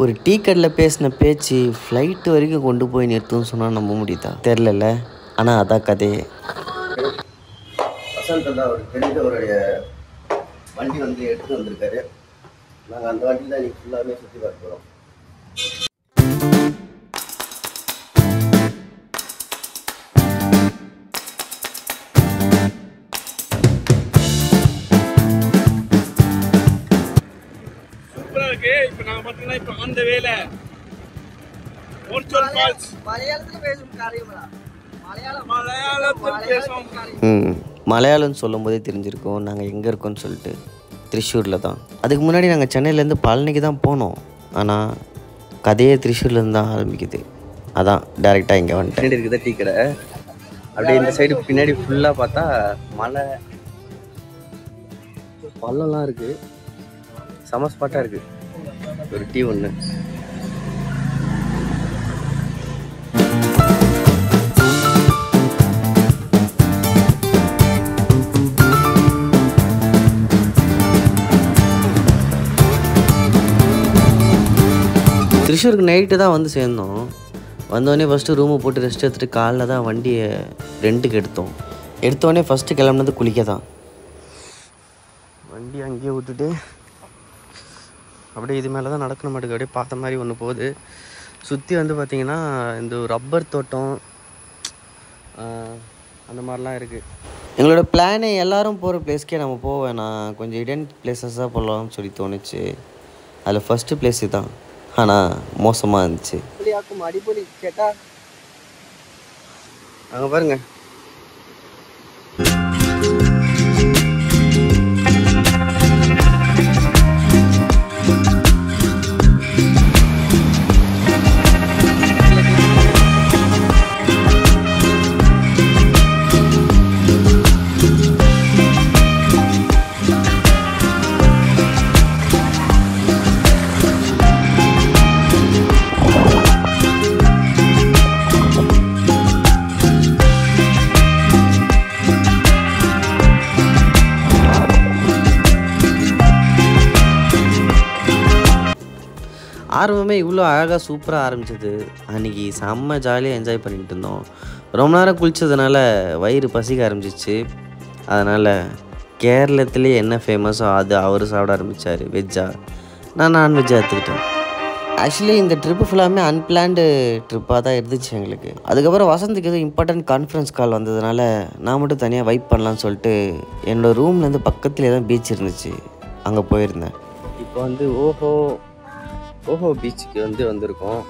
ஒரு டீ கடையில் பேசின பேச்சு ஃப்ளைட்டு வரைக்கும் கொண்டு போய் நிறுத்தும்னு சொன்னால் நம்ப முடியுதா? தெரிலல. ஆனால் அதான் கதையே. வசந்த் தான் அவர் தெரிஞ்சவருடைய வண்டி வந்து எடுத்து வந்திருக்காரு. நாங்கள் அந்த வண்டியில் தான் இன்னைக்கு ஃபுல்லாகவே சுற்றி பார்க்க போகிறோம். சூப்பராக இருக்கு. இப்போ நாங்கள் பார்த்தீங்கன்னா இப்போ அந்த வேலை மலையாளத்தில் பேசும் காரியங்களா? மலையாளத்தில் பேசும். மலையாளம்னு சொல்லும் போதே தெரிஞ்சிருக்கோம் நாங்கள் எங்கே இருக்கோம்னு சொல்லிட்டு. திரிஷூரில் தான். அதுக்கு முன்னாடி நாங்கள் சென்னையிலேருந்து பழனிக்கு தான் போனோம். ஆனால் கதையே திரிஷூர்லேருந்து தான் ஆரம்பிக்குது. அதான் டேரெக்டாக இங்கே வந்துட்டு பின்னாடி இருக்குது டீ கடை. அப்படியே இந்த சைடு பின்னாடி ஃபுல்லாக பார்த்தா மலை பள்ளம்லாம் இருக்குது. செம ஸ்பாட்டாக இருக்குது. ஒரு டீ ஒன்று. திரிஷூருக்கு நைட்டு தான் வந்து சேர்ந்தோம். வந்தோடனே ஃபஸ்ட்டு ரூமை போட்டு ரெஸ்ட் எடுத்துகிட்டு காலைல தான் வண்டியை ரெண்ட்டுக்கு எடுத்தோடனே ஃபஸ்ட்டு கிளம்புனது குளிக்க தான். வண்டி அங்கேயே விட்டுட்டு அப்படியே இது மேலே தான் நடக்கணும் மாட்டுக்கு. அப்படியே பார்த்த மாதிரி ஒன்று போகுது. சுற்றி வந்து பார்த்திங்கன்னா இந்த ரப்பர் தோட்டம் அந்த மாதிரிலாம் இருக்குது. எங்களோட பிளானே எல்லோரும் போகிற பிளேஸ்க்கே நம்ம போக வேணாம், கொஞ்சம் இடன் பிளேஸஸாக போகலாம்னு சொல்லி தோணுச்சு. அதில் ஃபஸ்ட்டு பிளேஸு தான். ஆனால் மோசமாக இருந்துச்சு. அடிப்பொலி கேட்டா அங்கே பாருங்க. ஆரம்பமே இவ்வளோ அழகாக சூப்பராக ஆரம்பிச்சது. அன்றைக்கி செம்ம ஜாலியாக என்ஜாய் பண்ணிகிட்டு இருந்தோம். ரொம்ப நேரம் குளித்ததுனால வயிறு பசிக்க ஆரம்பிச்சிச்சு. அதனால் கேரளத்துலேயே என்ன ஃபேமஸோ அது அவர் சாப்பிட ஆரம்பித்தார். வெஜ்ஜாக, நான் நான்வெஜ்ஜாக எடுத்துக்கிட்டேன். ஆக்சுவலி இந்த ட்ரிப்பு ஃபுல்லாமே அன்பிளான்டு ட்ரிப்பாக தான் இருந்துச்சு எங்களுக்கு. அதுக்கப்புறம் வசந்துக்கு எதுவும் இம்பார்ட்டன்ட் கான்ஃபரன்ஸ் கால் வந்ததுனால நான் மட்டும் தனியாக வைப் பண்ணலான்னு சொல்லிட்டு என்னோடய ரூம்லேருந்து பக்கத்துலேயே தான் பீச் இருந்துச்சு, அங்கே போயிருந்தேன். இப்போ வந்து ஓஹோ பீச்சுக்கு வந்திருக்கோம்.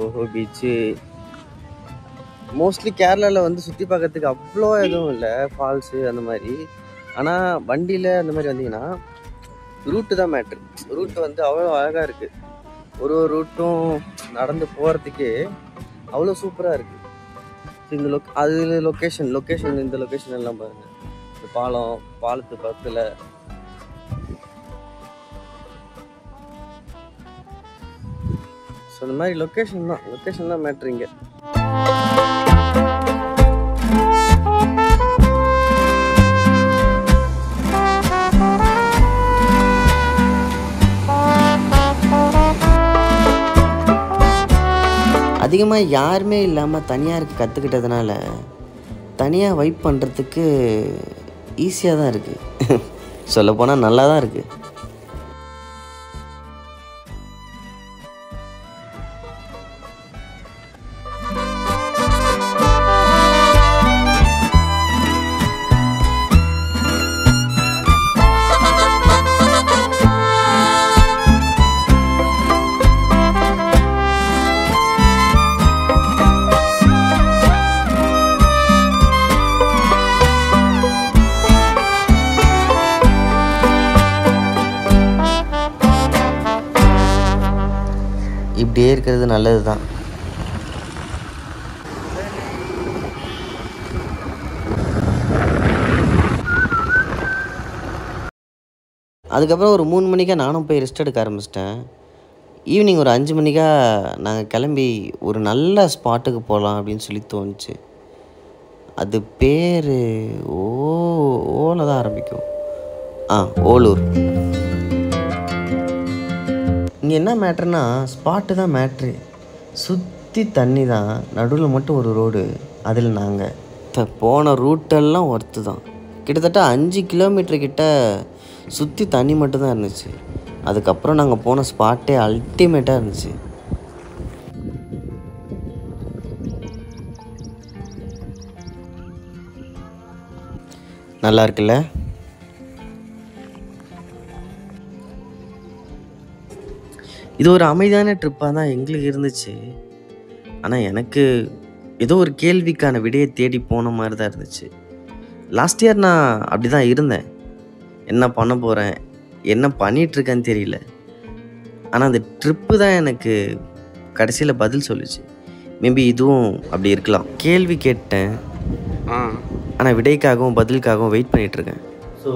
ஓஹோ பீச்சு மோஸ்ட்லி கேரளாவில் வந்து சுற்றி பார்க்கறதுக்கு அவ்வளோ எதுவும் இல்லை, ஃபால்ஸு அந்த மாதிரி. ஆனால் வண்டியில் அந்த மாதிரி வந்தீங்கன்னா ரூட்டு தான் மேட்ரு. ரூட்டு வந்து அவ்வளோ அழகாக இருக்குது. ஒரு ரூட்டும் நடந்து போகிறதுக்கே அவ்வளோ சூப்பராக இருக்குது. இந்த அது லொக்கேஷன் இந்த லொக்கேஷன் எல்லாம் பாருங்கள். இந்த பாலத்து பக்கத்தில் ஸோ இந்த மாதிரி லொக்கேஷன் தான் மேட்ரு இங்கே. அதிகமாக யாருமே இல்லாமல் தனியாக இருக்க கற்றுக்கிட்டதுனால தனியாக வைப் பண்ணுறதுக்கு ஈஸியாக தான் இருக்குது. சொல்லப்போனால் நல்லா தான் இருக்குது. இப்படியே இருக்கிறது நல்லது தான். அதுக்கப்புறம் ஒரு 3 மணிக்காக நானும் போய் ரெஸ்ட் எடுக்க ஆரம்பிச்சிட்டேன். ஈவினிங் ஒரு 5 மணிக்காக நாங்கள் கிளம்பி ஒரு நல்ல ஸ்பாட்டுக்கு போகலாம் அப்படின்னு சொல்லி தோணுச்சு. அது பேர் ஓல தான் ஆரம்பிக்கும். ஓலூர். இங்கே என்ன மேட்ருனா ஸ்பாட்டு தான் மேட்ரு. சுற்றி தண்ணி தான், நடுவில் மட்டும் ஒரு ரோடு. அதில் நாங்கள் போன ரூட்டெல்லாம் ஒர்த்து தான். கிட்டத்தட்ட 5 கிலோமீட்டர் கிட்ட சுற்றி தண்ணி மட்டும்தான் இருந்துச்சு. அதுக்கப்புறம் நாங்கள் போன ஸ்பாட்டே அல்டிமேட்டாக இருந்துச்சு. நல்லா இருக்குல்ல? இது ஒரு அமைதியான ட்ரிப்பாக தான் எங்களுக்கு இருந்துச்சு. ஆனால் எனக்கு ஏதோ ஒரு கேள்விக்கான விடையை தேடி போன மாதிரி தான் இருந்துச்சு. லாஸ்ட் இயர் நான் அப்படி தான் இருந்தேன். என்ன பண்ண போகிறேன், என்ன பண்ணிகிட்ருக்கேன்னு தெரியல. ஆனால் அந்த ட்ரிப்பு தான் எனக்கு கடைசியில் பதில் சொல்லுச்சு. மேபி இதுவும் அப்படி இருக்கலாம். கேள்வி கேட்டேன், ஆனால் விடைக்காகவும் பதிலுக்காகவும் வெயிட் பண்ணிகிட்ருக்கேன். ஸோ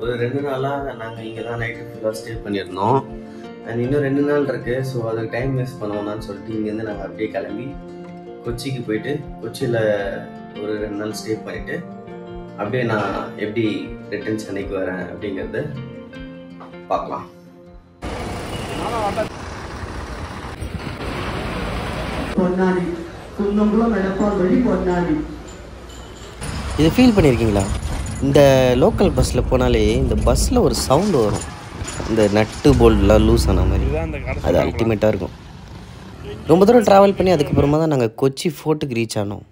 ஒரு 2 நாளாக நாங்கள் இங்கே தான் நைட்டு ஃபுல்லாக ஸ்டே பண்ணியிருந்தோம். அண்ட் இன்னும் 2 நாள் இருக்குது. ஸோ அதுக்கு டைம் வேஸ்ட் பண்ணுவோம்னான்னு சொல்லிட்டு இங்கேருந்து நாங்கள் அப்படியே கிளம்பி கொச்சிக்கு போயிட்டு கொச்சியில் ஒரு 2 நாள் ஸ்டே பண்ணிவிட்டு அப்படியே நான் எப்படி ரிட்டர்ன் சென்னைக்கு வரேன் அப்படிங்கிறத பார்க்கலாம். இதை ஃபீல் பண்ணியிருக்கீங்களா? இந்த லோக்கல் பஸ்ஸில் போனாலே இந்த பஸ்ஸில் ஒரு சவுண்டு வரும், இந்த நட்டு போல்டெலாம் லூஸ் ஆன மாதிரி. அது அல்டிமேட்டாக இருக்கும். ரொம்ப தூரம் ட்ராவல் பண்ணி அதுக்கப்புறமா தான் நாங்கள் கொச்சி ஃபோர்ட்டுக்கு ரீச் ஆனோம்.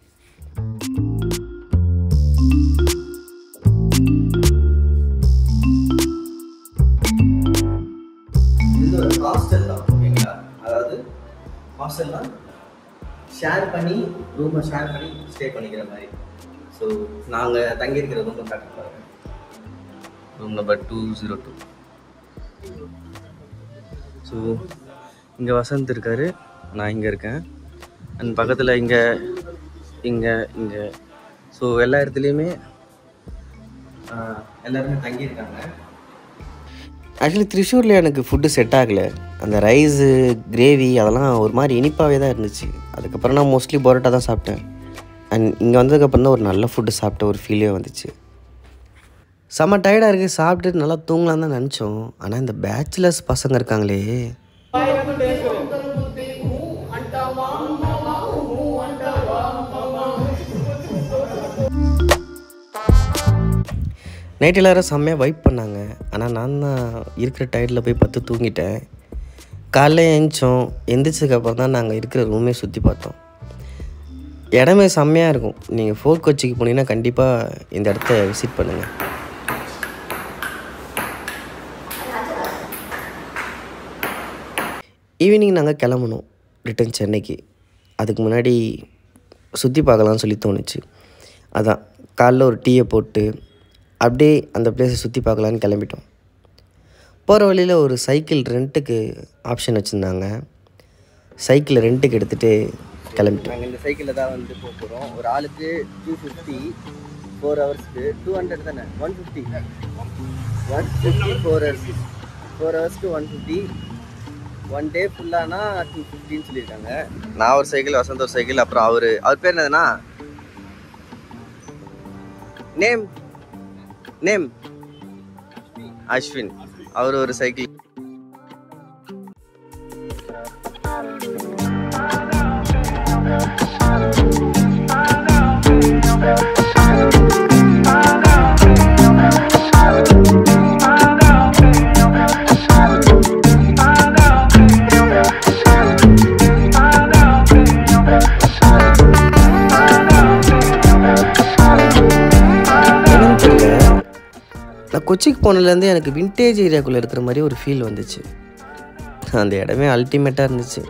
இது ஒரு ஹாஸ்டல் தான், ஓகேங்களா? அதாவது ஹாஸ்டல் தான் ஷேர் பண்ணி ரூமை ஷேர் பண்ணி ஸ்டே பண்ணிக்கிற மாதிரி. ஸோ நாங்கள் தங்கியிருக்கிற ரூம் கரெக்டாக ரூம் நம்பர் 202. ஸோ இங்கே வசந்த் இருக்கார், நான் இங்கே இருக்கேன். அண்ட் பக்கத்தில் இங்கே இங்கே இங்கே ஸோ எல்லா இடத்துலையுமே எல்லாருமே தங்கியிருக்காங்க. ஆக்சுவலி த்ரிஷூரில் எனக்கு ஃபுட்டு செட் ஆகலை. அந்த ரைஸு கிரேவி அதெல்லாம் ஒரு மாதிரி இனிப்பாகவே தான் இருந்துச்சு. அதுக்கப்புறம் நான் மோஸ்ட்லி பரோட்டா தான் சாப்பிட்டேன். அண்ட் இங்கே வந்ததுக்கப்புறம் தான் ஒரு நல்ல ஃபுட்டு சாப்பிட்ட ஒரு ஃபீலே வந்துச்சு. செம்ம டயர்டாக இருக்குது, சாப்பிட்டு நல்லா தூங்கலாம் தான் நினச்சோம். ஆனால் இந்த பேச்சுலர்ஸ் பசங்க இருக்காங்களே, நைட் எல்லோரும் செம்மையாக வைப் பண்ணாங்க. ஆனால் நான் தான் இருக்கிற டயர்டில் போய் பத்து தூங்கிட்டேன். காலைல எழுந்தோம். எந்திரிச்சதுக்கப்புறம் தான் நாங்கள் இருக்கிற ரூமே சுற்றி பார்த்தோம். இடமே செம்மையாக இருக்கும். நீங்கள் ஃபோர்ட் கொச்சிக்கு போனீங்கன்னா கண்டிப்பாக இந்த இடத்த விசிட் பண்ணுங்கள். ஈவினிங் நாங்கள் கிளம்பணும் ரிட்டன் சென்னைக்கு. அதுக்கு முன்னாடி சுற்றி பார்க்கலான்னு சொல்லி தோணுச்சு. அதான் காலைல ஒரு டீயை போட்டு அப்படியே அந்த பிளேஸை சுற்றி பார்க்கலான்னு கிளம்பிட்டோம். போகிற வழியில் ஒரு சைக்கிள் ரெண்ட்டுக்கு ஆப்ஷன் வச்சுருந்தாங்க. சைக்கிளை ரெண்ட்டுக்கு எடுத்துகிட்டு கிளம்பிட்டோம். நாங்கள் இந்த சைக்கிளில் தான் வந்து போக போகிறோம். ஒரு ஆளுக்கு 250, 4 ஹவர்ஸ்க்கு 200 தானே, 150 4 ஹவர்ஸ்க்கு 150, 1 டே ஃபுல்லானா 250ன்னு சொல்லியிருக்காங்க. நான் ஒரு சைக்கிள், வசந்த் ஒரு சைக்கிள், அப்புறம் அவர் பேர் என்னதுன்னா நேம் அஸ்வின், அவர் ஒரு சைக்கிள். நான் கொச்சிக்கு போனதுலேருந்து எனக்கு விண்டேஜ் ஏரியாக்குள்ளே இருக்கிற மாதிரி ஒரு ஃபீல் வந்துச்சு. அந்த இடமே அல்டிமேட்டாக இருந்துச்சு.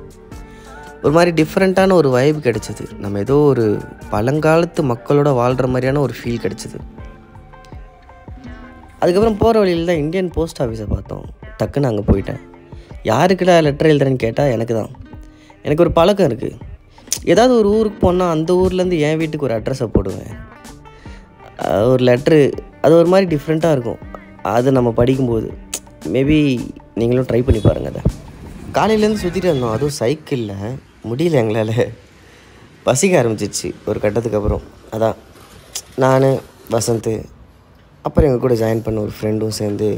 ஒரு மாதிரி டிஃப்ரெண்ட்டான ஒரு வைப் கிடச்சிது. நம்ம ஏதோ ஒரு பழங்காலத்து மக்களோட வாழ்கிற மாதிரியான ஒரு ஃபீல் கிடச்சிது. அதுக்கப்புறம் போகிற வழியில் தான் இந்தியன் போஸ்ட் ஆஃபீஸை பார்த்தோம். டக்குன்னு அங்கே போயிட்டேன். யாருக்கிட்ட லெட்டர் எழுதுறேன்னு கேட்டால் எனக்கு தான். எனக்கு ஒரு பழக்கம் இருக்குது. ஏதாவது ஒரு ஊருக்கு போனால் அந்த ஊர்லேருந்து என் வீட்டுக்கு ஒரு அட்ரஸை போடுவேன். ஒரு லெட்ரு அது ஒரு மாதிரி டிஃப்ரெண்ட்டாக இருக்கும். அது நம்ம படிக்கும்போது மேபி நீங்களும் ட்ரை பண்ணி பாருங்கள். அதை காலையிலேருந்து சுற்றிட்டு இருந்தோம். அதுவும் சைக்கிளில் முடியல எங்களால். பசிக்க ஆரம்பிச்சிச்சு ஒரு கட்டத்துக்கு அப்புறம். அதான் நான், வசந்த், அப்புறம் எங்கள் கூட ஜாயின் பண்ண ஒரு ஃப்ரெண்டும் சேர்ந்து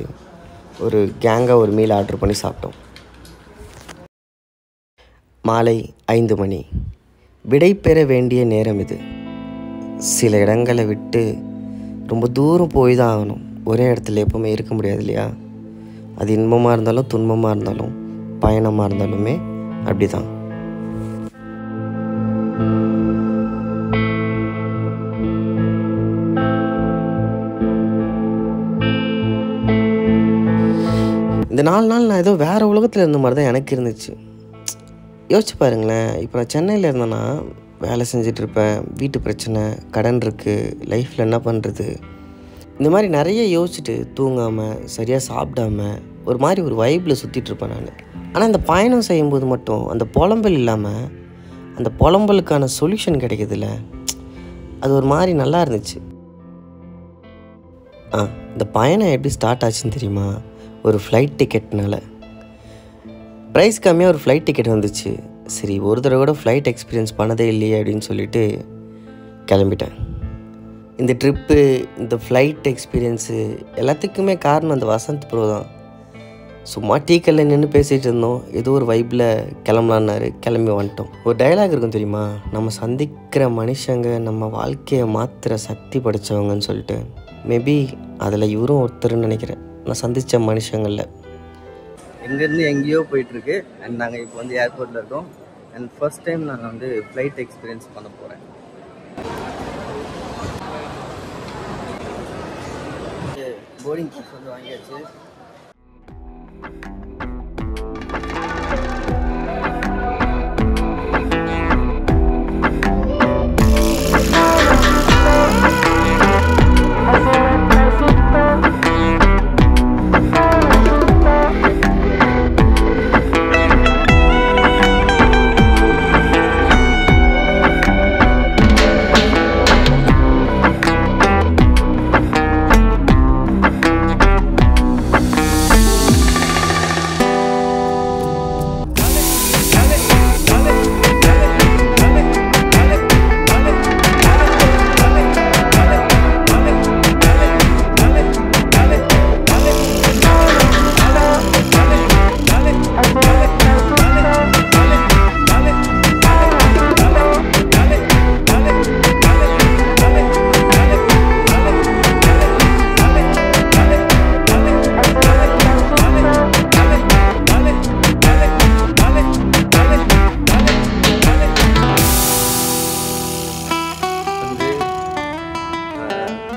ஒரு கேங்காக ஒரு மீல் ஆர்டர் பண்ணி சாப்பிட்டோம். மாலை 5 மணி. விடை பெற வேண்டிய நேரம் இது. சில இடங்களை விட்டு ரொம்ப தூரம் போய் தான் ஆகணும். ஒரே இடத்துல எப்போவுமே இருக்க முடியாது இல்லையா? அது இன்பமாக இருந்தாலும் துன்பமாக இருந்தாலும் பயணமாக இருந்தாலுமே அப்படி தான். இந்த 4 நாள் நான் ஏதோ வேறு உலகத்தில் இருந்த மாதிரி தான் எனக்கு இருந்துச்சு. யோசிச்சு பாருங்களேன், இப்போ நான் சென்னையில் இருந்தேன்னா வேலை செஞ்சிட்ருப்பேன், வீட்டு பிரச்சனை, கடன் இருக்குது, லைஃப்பில் என்ன பண்ணுறது, இந்த மாதிரி நிறைய யோசிச்சுட்டு தூங்காமல் சரியாக சாப்பிடாம ஒரு மாதிரி ஒரு வைப்பில் சுற்றிட்டுருப்பேன் நான். ஆனால் இந்த பயணம் செய்யும்போது மட்டும் அந்த புலம்பல் இல்லாமல் அந்த புலம்பலுக்கான சொல்யூஷன் கிடைக்கிதுல்ல, அது ஒரு மாதிரி நல்லா இருந்துச்சு. இந்த பயணம் எப்படி ஸ்டார்ட் ஆச்சுன்னு தெரியுமா? ஒரு ஃப்ளைட் டிக்கெட்னால. ப்ரைஸ் கம்மியாக ஒரு ஃப்ளைட் டிக்கெட் வந்துச்சு. சரி, ஒரு தடவை கூட ஃப்ளைட் எக்ஸ்பீரியன்ஸ் பண்ணதே இல்லையே அப்படின்னு சொல்லிட்டு கிளம்பிட்டேன். இந்த ட்ரிப்பு, இந்த ஃப்ளைட் எக்ஸ்பீரியன்ஸு எல்லாத்துக்குமே காரணம் அந்த வசந்த் ப்ரோ தான். சும்மா டீக்கல்ல நின்று பேசிகிட்டு இருந்தோம், ஏதோ ஒரு வைப்பில் கிளம்பலான்னாரு, கிளம்பி வந்துட்டோம். ஒரு டைலாக் இருக்கும் தெரியுமா, நம்ம சந்திக்கிற மனுஷங்க நம்ம வாழ்க்கையை மாற்றுற சக்தி படைத்தவங்கன்னு சொல்லிட்டு. மேபி அதில் இவரும் ஒருத்தருன்னு நினைக்கிறேன், நான் சந்தித்த மனுஷங்களில். எங்கேருந்து எங்கேயோ போயிட்டுருக்கு. அண்ட் நாங்கள் இப்போ வந்து ஏர்போர்ட்டில் இருக்கோம். அண்ட் ஃபர்ஸ்ட் டைம் நாங்கள் வந்து ஃப்ளைட் எக்ஸ்பீரியன்ஸ் பண்ண போகிறேன். போர்டிங் பாஸ் வந்து வாங்கியாச்சு.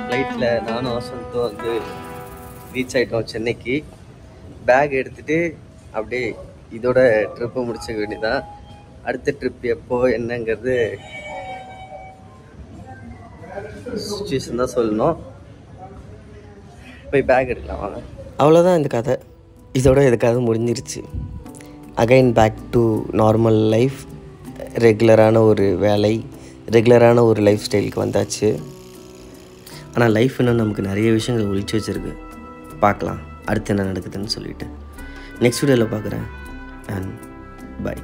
ஃப்ளைட்டில் நானும் வசந்தும் வந்து ரீச் ஆகிட்டோம் சென்னைக்கு. பேக் எடுத்துகிட்டு அப்படியே இதோட ட்ரிப்பை முடிச்சுக்க வேண்டியதான். அடுத்த ட்ரிப் எப்போ என்னங்கிறது சுச்சுவேஷன் தான் சொல்லணும். போய் பேக் எடுக்கலாம் வாங்க. அவ்வளோதான் இந்த கதை. இதோட இந்த கதை முடிஞ்சிருச்சு. Again back to normal life. ரெகுலரான ஒரு வேலை, ரெகுலரான ஒரு லைஃப் ஸ்டைலுக்கு வந்தாச்சு. ஆனால் லைஃப் இன்னும் நமக்கு நிறைய விஷயங்கள் ஒழிச்சு வச்சுருக்கு. பார்க்கலாம் அடுத்து என்ன நடக்குதுன்னு சொல்லிட்டு. நெக்ஸ்ட் வீடியோவில் பார்க்குறேன். And by.